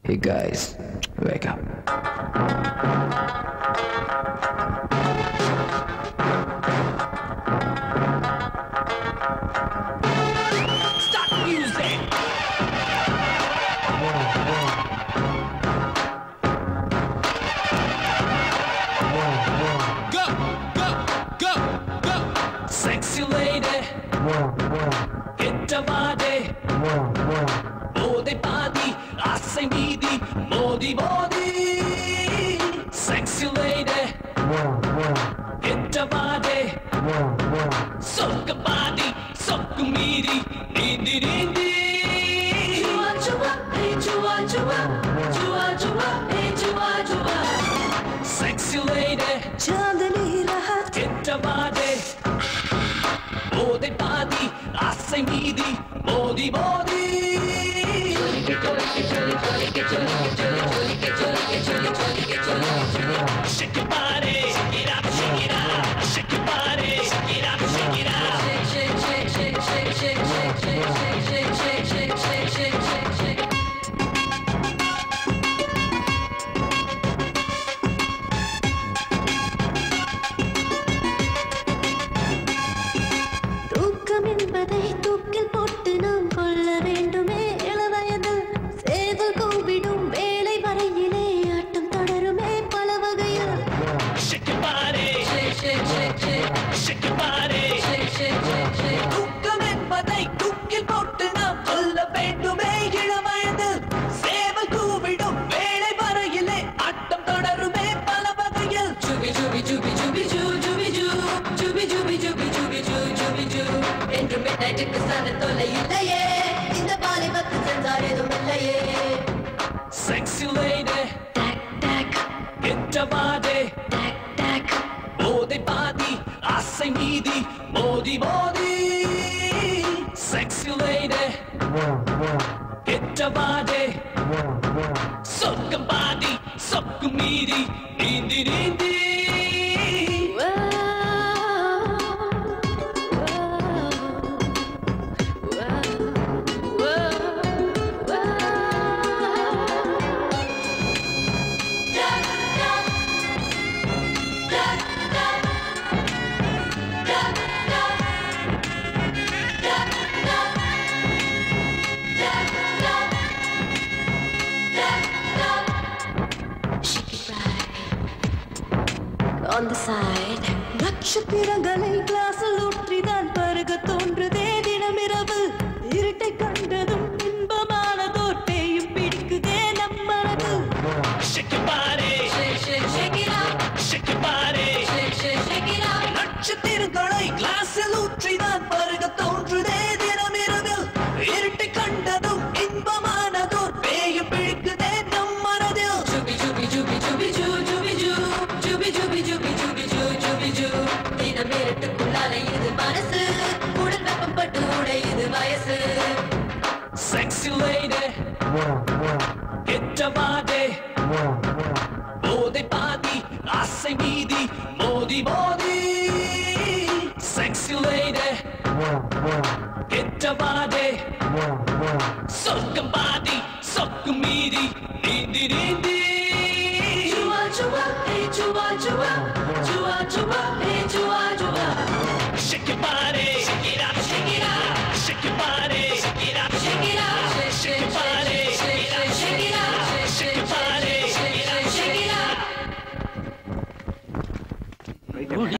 Hey guys, wake up. Stop music! Go, go, go, go! Sexy lady, hit the body. Body, body, assai meedi, body, body. Sexy lady, hit the body. Sokka body, sokku meedi, nindi, nindi. Chua, chua, hey, chua, chua, chua, chua, hey, chua, chua. Sexy lady, चांदनी रात hit the body. Body, body, assai meedi, body, body. Shake your body, shake it up, shake it up. Shake your body, shake it up, shake it up. Shake, shake, shake, shake, shake, shake, shake, shake, shake, shake, shake, shake, shake, shake, shake. தூக்கம் என்பதை தூக்கில் போட்டு நாம் கொள்ள வேண்டுமே இளவயதில் சேவல் கூவிடும் வேளை வரையிலே ஆட்டம் தொடருமே பல வகையில் Shake your body, shake, shake, shake, shake. Shake your body, shake, shake, shake, shake. தூக்கம் என்பதை தூக்கில் போட்டு நாம் கொள்ள வேண்டுமே இளவயதில் சேவல் கூவிடும் வேளை வரையிலே ஆட்டம் தொடருமே பல வகையில். Jubi, jubi, jubi, jubi, ju, jubi, ju. Jubi, jubi, jubi, jubi, ju, jubi, ju. என்று midnight-க்கு சன தொல்லை இல்லையே இந்த வாலிபத்து சென்றார் ஏதும் இல்லையே. Sexy lady, duck duck hit your body. Duck duck Body, body, assai meedi, body, body. Sexy lady, hit your body. Sokka body, sokku meedi, nindi, nindi. On the side நட்சத்திரங்களை கிளாஸில் ஊற்றிதான் பருக தோன்றுதே தினமிரவு இருட்டை கண்டதும் இன்பமானதோர் பேயும் பிடிக்குதே நம் மனது Shake your body, shake shake shake it up shake your body. shake shake shake it up நட்சத்திரங்களை கிளாஸில் ஊற்றிதான் பருக தோன்றுதே தினமிரவில் இருட்டை கண்டதும் இன்பமானதோர் பேயும் பிடிக்குதே நம் மனதில். Jubi, jubi, jubi, jubi, ju, jubi, ju. Jubi, jubi, jubi, jubi, ju, jubi, ju. தினம் இருட்டுக்குள்ளாலே இது மனசு உடல் வெப்பப்பட்டு உடையுது வயசு Sexy lady, hit your body. Body, body, assai meedi, body, body. Sexy lady, hit your body. Sokka body, sokku meedi, nindi, nindi. Chua chua hey chua chua chua chua hey chua chua Shake your body,